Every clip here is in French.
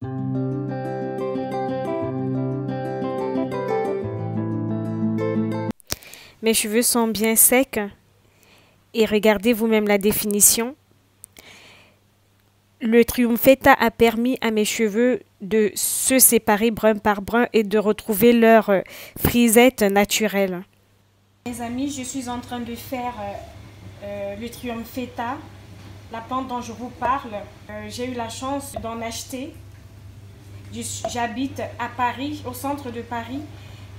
Mes cheveux sont bien secs et regardez vous-même la définition. Le Triumpheta a permis à mes cheveux de se séparer brun par brun et de retrouver leur frisette naturelle. Mes amis, je suis en train de faire le Triumpheta, la plante dont je vous parle. J'ai eu la chance d'en acheter. J'habite à Paris, au centre de Paris.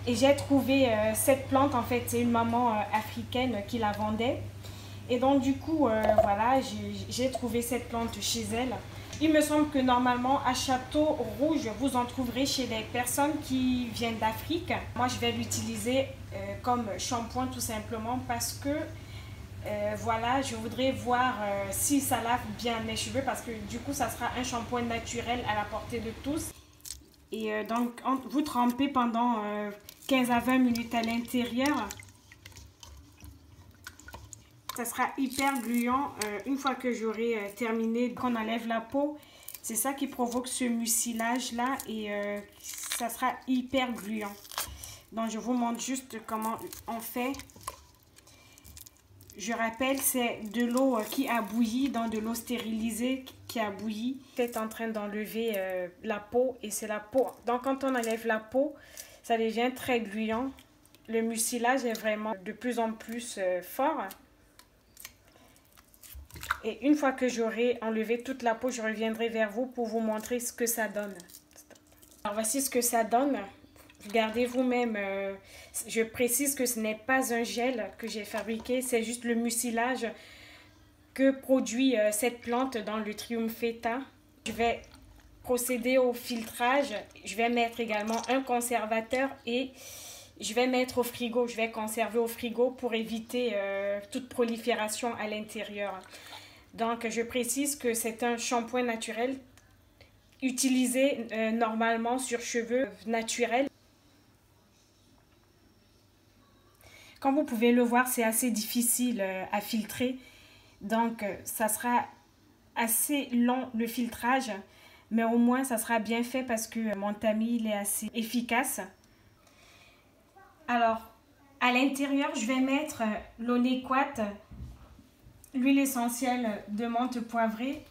Et j'ai trouvé cette plante, en fait, c'est une maman africaine qui la vendait. Et donc, du coup, voilà, j'ai trouvé cette plante chez elle. Il me semble que normalement, à Château Rouge, vous en trouverez chez les personnes qui viennent d'Afrique. Moi, je vais l'utiliser comme shampoing tout simplement parce que, voilà, je voudrais voir si ça lave bien mes cheveux parce que, du coup, ça sera un shampoing naturel à la portée de tous. Et donc, vous trempez pendant 15 à 20 minutes à l'intérieur. Ça sera hyper gluant une fois que j'aurai terminé, qu'on enlève la peau. C'est ça qui provoque ce mucilage-là et ça sera hyper gluant. Donc, je vous montre juste comment on fait. Je rappelle, c'est de l'eau qui a bouilli, dans de l'eau stérilisée qui a bouilli. C'est en train d'enlever la peau et c'est la peau. Donc, quand on enlève la peau, ça devient très gluant. Le mucilage est vraiment de plus en plus fort. Et une fois que j'aurai enlevé toute la peau, je reviendrai vers vous pour vous montrer ce que ça donne. Alors, voici ce que ça donne. Regardez vous-même, je précise que ce n'est pas un gel que j'ai fabriqué, c'est juste le mucilage que produit cette plante dans le Triumpheta. Je vais procéder au filtrage, je vais mettre également un conservateur et je vais mettre au frigo, je vais conserver au frigo pour éviter toute prolifération à l'intérieur. Donc, je précise que c'est un shampoing naturel utilisé normalement sur cheveux naturels. Comme vous pouvez le voir, c'est assez difficile à filtrer. Donc, ça sera assez long le filtrage. Mais au moins, ça sera bien fait parce que mon tamis, il est assez efficace. Alors, à l'intérieur, je vais mettre l'Onéquat, l'huile essentielle de menthe poivrée,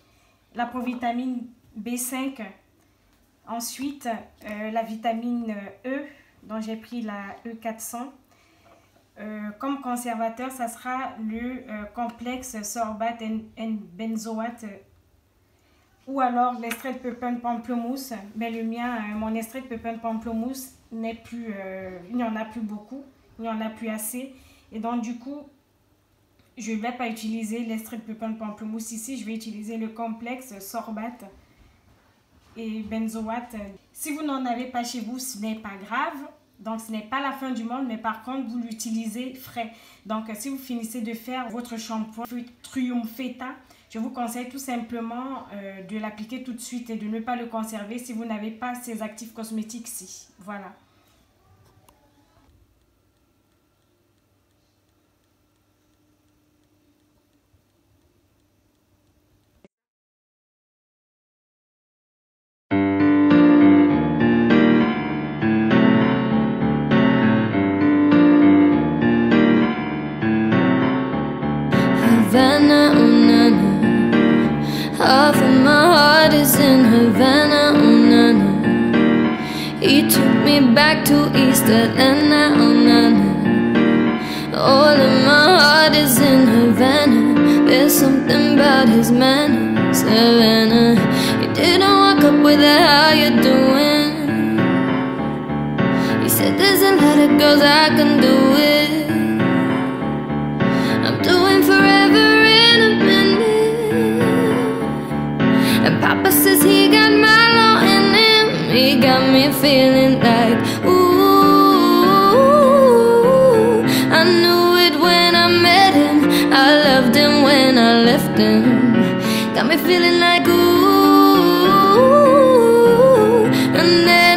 la provitamine B5. Ensuite, la vitamine E, dont j'ai pris la E400. Comme conservateur, ça sera le complexe sorbate and benzoate ou alors l'extrait de pépins de pamplemousse. Mais le mien, mon extrait de pépins de pamplemousse n'est plus, il n'y en a plus beaucoup, il n'y en a plus assez. Et donc du coup, je ne vais pas utiliser l'extrait de pépins de pamplemousse ici, je vais utiliser le complexe sorbate et benzoate. Si vous n'en avez pas chez vous, ce n'est pas grave. Donc, ce n'est pas la fin du monde, mais par contre, vous l'utilisez frais. Donc, si vous finissez de faire votre shampoing Triumpheta, je vous conseille tout simplement de l'appliquer tout de suite et de ne pas le conserver si vous n'avez pas ces actifs cosmétiques-ci. Voilà. Havana, oh nana, half of my heart is in Havana, oh nana. He took me back to East Atlanta, oh nana. All of my heart is in Havana. There's something about his manners, Havana. He didn't walk up with a how you doing. He said there's a lot of girls I can do it. I'm doing forever in a minute. And Papa says he got Milo in him. He got me feeling like, ooh. I knew it when I met him. I loved him when I left him. Got me feeling like, ooh. And then